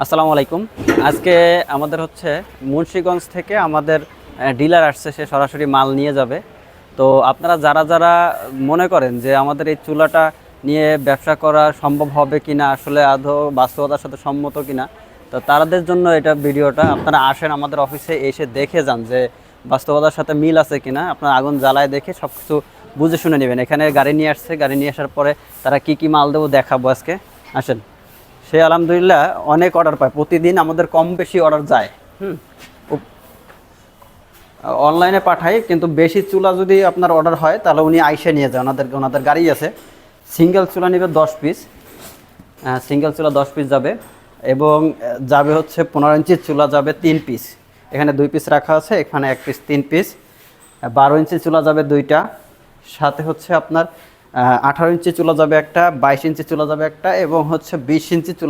আসসালামু আলাইকুম। আজকে আমাদের হচ্ছে মুন্সিগঞ্জ থেকে আমাদের ডিলার আসছে, সে সরাসরি মাল নিয়ে যাবে। তো আপনারা যারা যারা মনে করেন যে আমাদের এই চুলাটা নিয়ে ব্যবসা করা সম্ভব হবে কিনা, আসলে আদৌ বাস্তবতার সাথে সম্মত কিনা, তো তাদের জন্য এটা ভিডিওটা। আপনারা আসেন আমাদের অফিসে, এসে দেখে যান যে বাস্তবতার সাথে মিল আছে কিনা। আপনারা আগুন জ্বালায় দেখে সব কিছু বুঝে শুনে নেবেন। এখানে গাড়ি নিয়ে আসছে, গাড়ি নিয়ে আসার পরে তারা কি কি মাল দেবো দেখাবো আজকে। আসেন। সে আলহামদুলিল্লাহ অনেক অর্ডার পায়, প্রতিদিন আমাদের কম বেশি অর্ডার যায়। অনলাইনে পাঠাই, কিন্তু বেশি চুলা যদি আপনার অর্ডার হয় তাহলে উনি আইসে নিয়ে যায়। ওনাদের গাড়ি আছে। সিঙ্গেল চুলা নেবে 10 পিস, সিঙ্গেল চুলা 10 পিস যাবে। এবং যাবে হচ্ছে 15 ইঞ্চির চুলা যাবে 3 পিস। এখানে 2 পিস রাখা আছে, এখানে 1 পিস, 3 পিস। 12 ইঞ্চি চুলা যাবে 2টা, সাথে হচ্ছে আপনার 18 ইঞ্চি চুলা যাবে একটা, 22 ইঞ্চি চুলা যাবে একটা, এবং হচ্ছে 20 ইঞ্চি চুলা